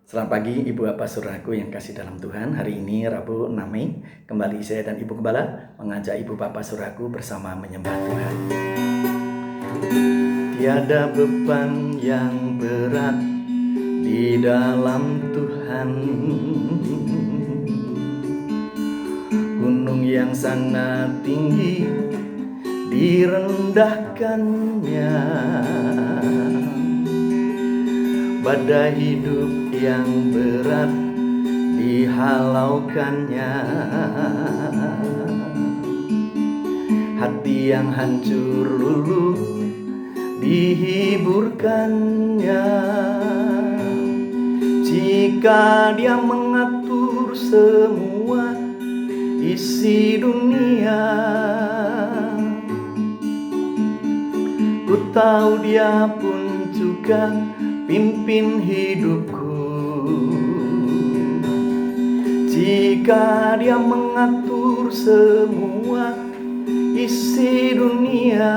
Selamat pagi Ibu Bapak Saudaraku yang kasih dalam Tuhan. Hari ini Rabu 6 Mei, kembali saya dan Ibu Gembala mengajak Ibu Bapak Saudaraku bersama menyembah Tuhan. Tiada beban yang berat di dalam Tuhan, gunung yang sangat tinggi direndahkannya, badai hidup yang berat dihalaukannya, hati yang hancur luluh dihiburkannya. Jika Dia mengatur semua isi dunia, ku tahu Dia pun juga pimpin hidupku. Jika Dia mengatur semua isi dunia,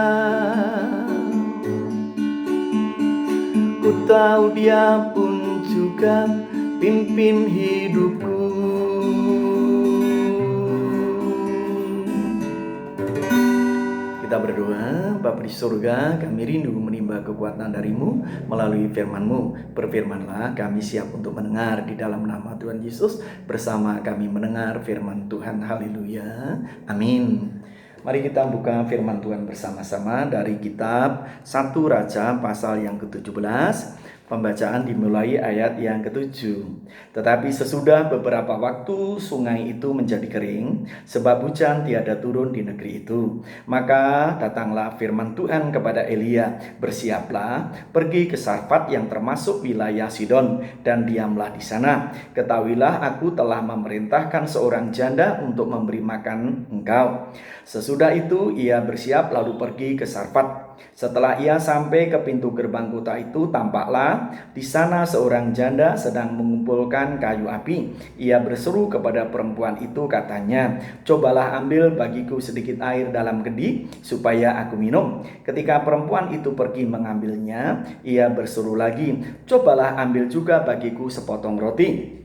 ku tahu Dia pun juga pimpin hidupku. Kita berdoa. Bapa di surga, kami rindu menimba kekuatan dari-Mu melalui firman-Mu. Berfirmanlah, kami siap untuk mendengar di dalam nama Tuhan Yesus. Bersama kami mendengar firman Tuhan. Haleluya. Amin. Mari kita buka firman Tuhan bersama-sama dari kitab 1 Raja pasal yang ke-17. Pembacaan dimulai ayat yang ke-7. Tetapi sesudah beberapa waktu sungai itu menjadi kering, sebab hujan tiada turun di negeri itu. Maka datanglah firman Tuhan kepada Elia, bersiaplah, pergi ke Sarfat yang termasuk wilayah Sidon, dan diamlah di sana. Ketahuilah aku telah memerintahkan seorang janda untuk memberi makan engkau. Sesudah itu ia bersiap lalu pergi ke Sarfat. Setelah ia sampai ke pintu gerbang kota itu, tampaklah di sana seorang janda sedang mengumpulkan kayu api. Ia berseru kepada perempuan itu, katanya, cobalah ambil bagiku sedikit air dalam kendi supaya aku minum. Ketika perempuan itu pergi mengambilnya, ia berseru lagi, cobalah ambil juga bagiku sepotong roti.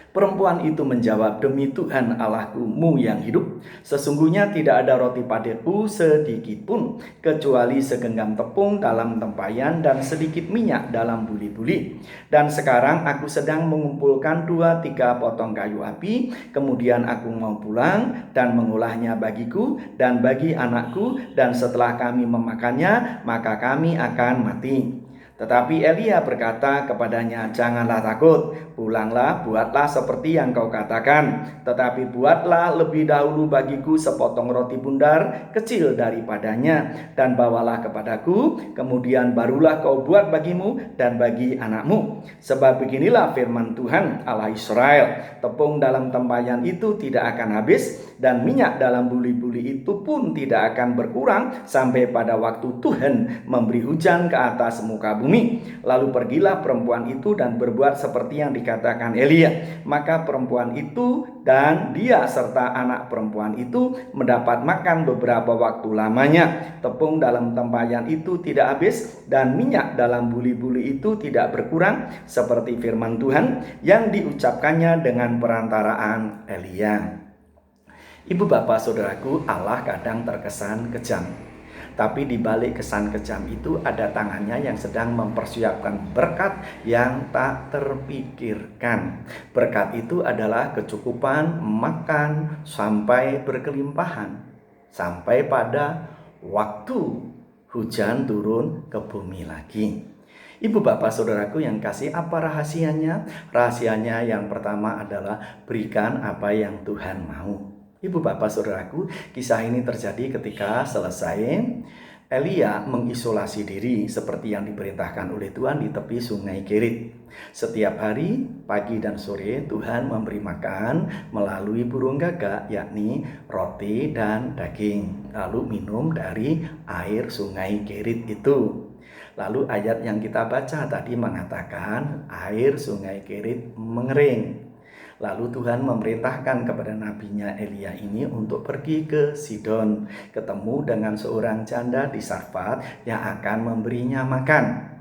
Perempuan itu menjawab, demi Tuhan Allahku-Mu yang hidup, sesungguhnya tidak ada roti padaku sedikit pun, kecuali segenggam tepung dalam tempayan dan sedikit minyak dalam buli-buli. Dan sekarang aku sedang mengumpulkan 2-3 potong kayu api, kemudian aku mau pulang dan mengolahnya bagiku dan bagi anakku, dan setelah kami memakannya, maka kami akan mati. Tetapi Elia berkata kepadanya, janganlah takut, pulanglah, buatlah seperti yang kau katakan. Tetapi buatlah lebih dahulu bagiku sepotong roti bundar kecil daripadanya, dan bawalah kepadaku, kemudian barulah kau buat bagimu dan bagi anakmu. Sebab beginilah firman Tuhan Allah Israel, tepung dalam tempayan itu tidak akan habis, dan minyak dalam buli-buli itu pun tidak akan berkurang sampai pada waktu Tuhan memberi hujan ke atas muka bumi. Lalu pergilah perempuan itu dan berbuat seperti yang dikatakan Elia. Maka perempuan itu dan dia serta anak perempuan itu mendapat makan beberapa waktu lamanya. Tepung dalam tempayan itu tidak habis, dan minyak dalam buli-buli itu tidak berkurang, seperti firman Tuhan yang diucapkannya dengan perantaraan Elia. Ibu bapak saudaraku, Allah kadang terkesan kejam. Tapi di balik kesan kejam itu ada tangannya yang sedang mempersiapkan berkat yang tak terpikirkan. Berkat itu adalah kecukupan makan sampai berkelimpahan, sampai pada waktu hujan turun ke bumi lagi. Ibu bapak saudaraku yang kasih, apa rahasianya? Rahasianya yang pertama adalah berikan apa yang Tuhan mau. Ibu bapak saudaraku, kisah ini terjadi ketika selesai Elia mengisolasi diri seperti yang diperintahkan oleh Tuhan di tepi sungai Kerit. Setiap hari, pagi dan sore, Tuhan memberi makan melalui burung gagak, yakni roti dan daging, lalu minum dari air sungai Kerit itu. Lalu ayat yang kita baca tadi mengatakan air sungai Kerit mengering. Lalu Tuhan memerintahkan kepada nabinya Elia ini untuk pergi ke Sidon, ketemu dengan seorang janda di Sarfat yang akan memberinya makan.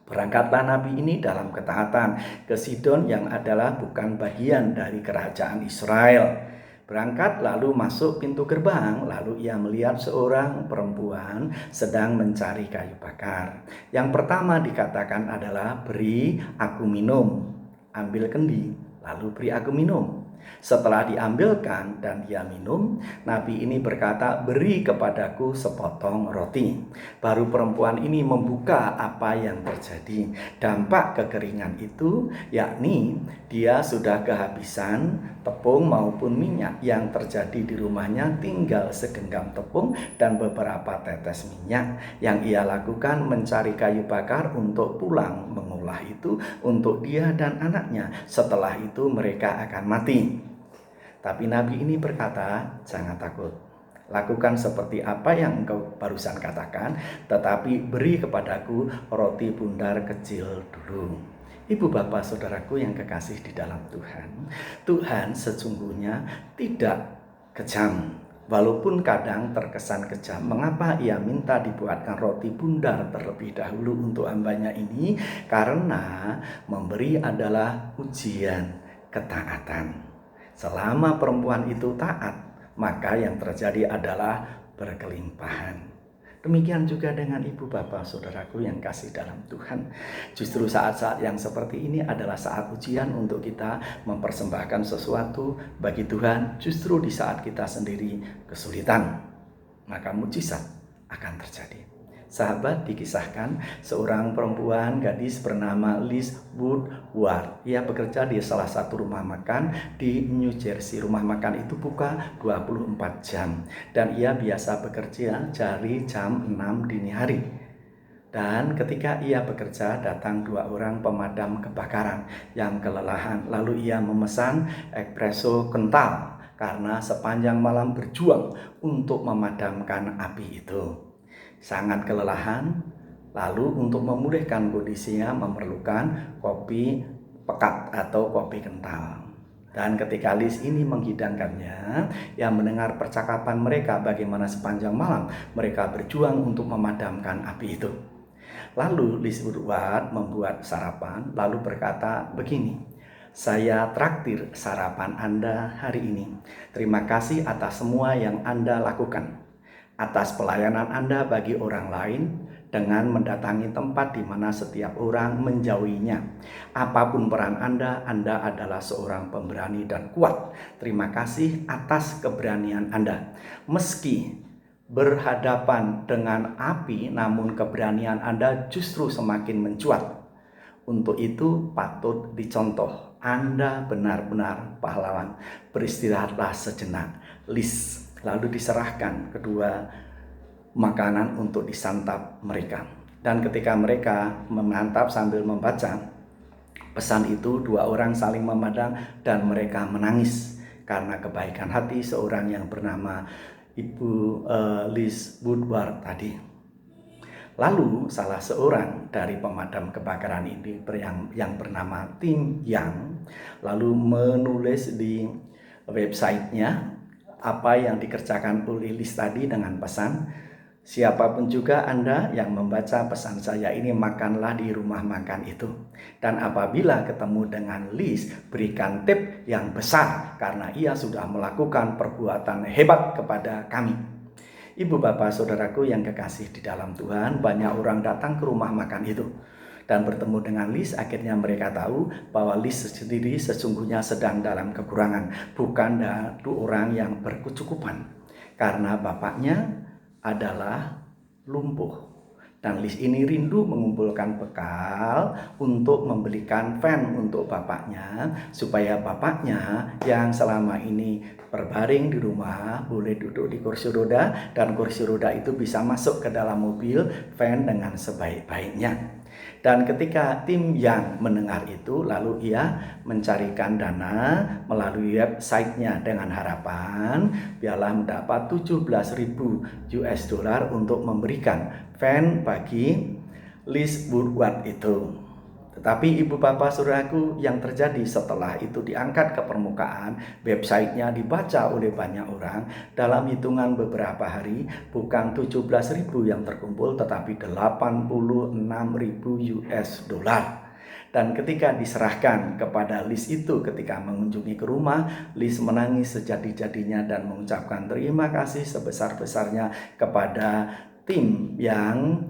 Berangkatlah nabi ini dalam ketaatan ke Sidon yang adalah bukan bagian dari kerajaan Israel. Berangkat lalu masuk pintu gerbang, lalu ia melihat seorang perempuan sedang mencari kayu bakar. Yang pertama dikatakan adalah, beri aku minum. Ambil kendi, lalu beri aku minum. Setelah diambilkan dan dia minum, nabi ini berkata, beri kepadaku sepotong roti. Baru perempuan ini membuka apa yang terjadi. Dampak kekeringan itu yakni dia sudah kehabisan tepung maupun minyak. Yang terjadi di rumahnya tinggal segenggam tepung dan beberapa tetes minyak. Yang ia lakukan mencari kayu bakar untuk pulang mengolah itu untuk dia dan anaknya. Setelah itu mereka akan mati. Tapi nabi ini berkata, jangan takut. Lakukan seperti apa yang engkau barusan katakan, tetapi beri kepadaku roti bundar kecil dulu. Ibu bapak saudaraku yang kekasih di dalam Tuhan, Tuhan sesungguhnya tidak kejam. Walaupun kadang terkesan kejam, mengapa ia minta dibuatkan roti bundar terlebih dahulu untuk hambanya ini? Karena memberi adalah ujian ketaatan. Selama perempuan itu taat, maka yang terjadi adalah berkelimpahan. Demikian juga dengan ibu bapak saudaraku yang kasih dalam Tuhan. Justru saat-saat yang seperti ini adalah saat ujian untuk kita mempersembahkan sesuatu bagi Tuhan. Justru di saat kita sendiri kesulitan, maka mujizat akan terjadi. Sahabat, dikisahkan seorang perempuan gadis bernama Liz Woodward. Ia bekerja di salah satu rumah makan di New Jersey. Rumah makan itu buka 24 jam dan ia biasa bekerja dari jam 6 dini hari. Dan ketika ia bekerja, datang 2 orang pemadam kebakaran yang kelelahan. Lalu ia memesan espresso kental karena sepanjang malam berjuang untuk memadamkan api itu. Sangat kelelahan, lalu untuk memulihkan kondisinya memerlukan kopi pekat atau kopi kental. Dan ketika Liz ini menghidangkannya, ia mendengar percakapan mereka bagaimana sepanjang malam mereka berjuang untuk memadamkan api itu. Lalu Liz Woodward membuat sarapan, lalu berkata begini, saya traktir sarapan Anda hari ini. Terima kasih atas semua yang Anda lakukan. Atas pelayanan Anda bagi orang lain dengan mendatangi tempat di mana setiap orang menjauhinya. Apapun peran Anda adalah seorang pemberani dan kuat. Terima kasih atas keberanian Anda. Meski berhadapan dengan api, namun keberanian Anda justru semakin mencuat. Untuk itu patut dicontoh. Anda benar-benar pahlawan. Beristirahatlah sejenak. Liz lalu diserahkan kedua makanan untuk disantap mereka. Dan ketika mereka memantap sambil membaca pesan itu, 2 orang saling memandang dan mereka menangis karena kebaikan hati seorang yang bernama Ibu Liz Woodward tadi. Lalu salah seorang dari pemadam kebakaran ini yang bernama Tim Yang lalu menulis di websitenya apa yang dikerjakan oleh Liz tadi dengan pesan, siapapun juga Anda yang membaca pesan saya ini, makanlah di rumah makan itu. Dan apabila ketemu dengan Liz, berikan tip yang besar karena ia sudah melakukan perbuatan hebat kepada kami. Ibu bapak saudaraku yang kekasih di dalam Tuhan, banyak orang datang ke rumah makan itu dan bertemu dengan Liz. Akhirnya mereka tahu bahwa Liz sendiri sesungguhnya sedang dalam kekurangan, bukan orang yang berkecukupan, karena bapaknya adalah lumpuh. Dan Liz ini rindu mengumpulkan bekal untuk membelikan van untuk bapaknya, supaya bapaknya yang selama ini berbaring di rumah boleh duduk di kursi roda, dan kursi roda itu bisa masuk ke dalam mobil van dengan sebaik-baiknya. Dan ketika Tim Yang mendengar itu, lalu ia mencarikan dana melalui websitenya dengan harapan biarlah mendapat 17.000 US dollar untuk memberikan van bagi Liz Woodward itu. Tetapi Ibu Bapak Saudaraku, yang terjadi setelah itu diangkat ke permukaan, websitenya dibaca oleh banyak orang, dalam hitungan beberapa hari bukan 17.000 yang terkumpul tetapi 86.000 US dollar. Dan ketika diserahkan kepada Liz itu, ketika mengunjungi ke rumah, Liz menangis sejadi-jadinya dan mengucapkan terima kasih sebesar-besarnya kepada tim yang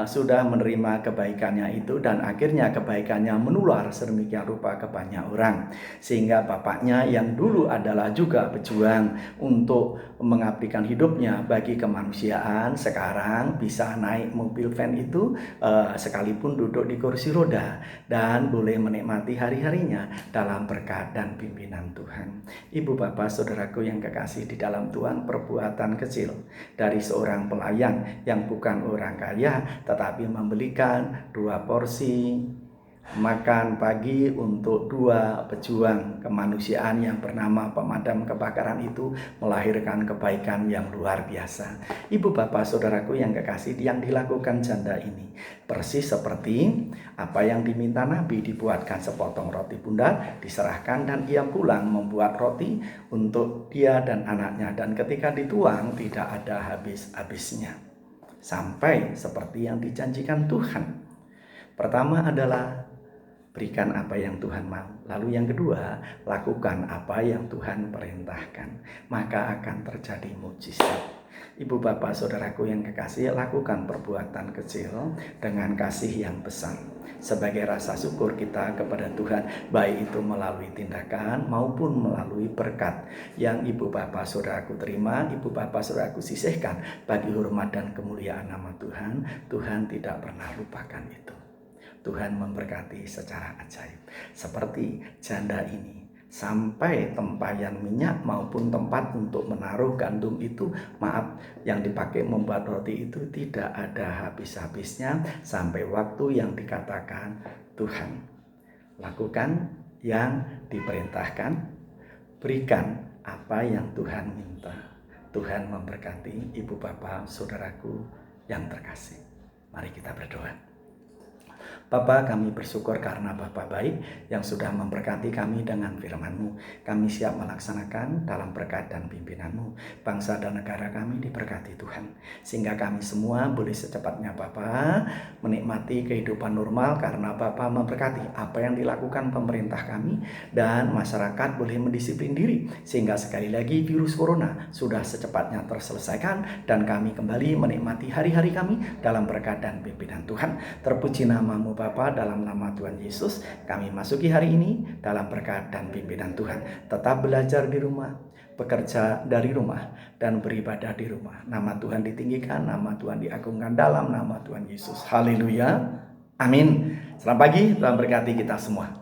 sudah menerima kebaikannya itu, dan akhirnya kebaikannya menular sedemikian rupa ke banyak orang, sehingga bapaknya yang dulu adalah juga pejuang untuk mengabdikan hidupnya bagi kemanusiaan, sekarang bisa naik mobil van itu sekalipun duduk di kursi roda dan boleh menikmati hari-harinya dalam berkat dan pimpinan Tuhan. Ibu Bapak Saudaraku yang kekasih di dalam Tuhan, perbuatan kecil dari seorang pelayan yang bukan orang kaya tetapi membelikan 2 porsi makan pagi untuk 2 pejuang kemanusiaan yang bernama pemadam kebakaran itu melahirkan kebaikan yang luar biasa. Ibu Bapak Saudaraku yang kekasih, yang dilakukan janda ini persis seperti apa yang diminta Nabi. Dibuatkan sepotong roti bundar, diserahkan, dan ia pulang membuat roti untuk dia dan anaknya, dan ketika dituang tidak ada habis-habisnya, sampai seperti yang dijanjikan Tuhan. Pertama adalah berikan apa yang Tuhan mau. Lalu yang kedua, lakukan apa yang Tuhan perintahkan. Maka akan terjadi mujizat. Ibu Bapak Saudaraku yang kekasih, lakukan perbuatan kecil dengan kasih yang besar. Sebagai rasa syukur kita kepada Tuhan, baik itu melalui tindakan maupun melalui berkat yang Ibu Bapak Saudaraku terima, Ibu Bapak Saudaraku sisihkan bagi hormat dan kemuliaan nama Tuhan. Tuhan tidak pernah lupakan itu. Tuhan memberkati secara ajaib. Seperti janda ini, sampai tempayan minyak maupun tempat untuk menaruh gandum itu, yang dipakai membuat roti itu tidak ada habis-habisnya sampai waktu yang dikatakan Tuhan. Lakukan yang diperintahkan, berikan apa yang Tuhan minta. Tuhan memberkati Ibu Bapak Saudaraku yang terkasih. Mari kita berdoa. Bapa, kami bersyukur karena Bapa baik yang sudah memberkati kami dengan firman-Mu. Kami siap melaksanakan dalam berkat dan pimpinan-Mu. Bangsa dan negara kami diberkati Tuhan, sehingga kami semua boleh secepatnya Bapa menikmati kehidupan normal karena Bapa memberkati apa yang dilakukan pemerintah kami, dan masyarakat boleh mendisiplin diri sehingga sekali lagi virus corona sudah secepatnya terselesaikan dan kami kembali menikmati hari-hari kami dalam berkat dan pimpinan Tuhan. Terpuji nama-Mu Bapa, dalam nama Tuhan Yesus kami masuki hari ini dalam berkat dan pimpinan Tuhan. Tetap belajar di rumah, bekerja dari rumah, dan beribadah di rumah. Nama Tuhan ditinggikan, nama Tuhan diagungkan dalam nama Tuhan Yesus. Haleluya. Amin. Selamat pagi, Tuhan berkati kita semua.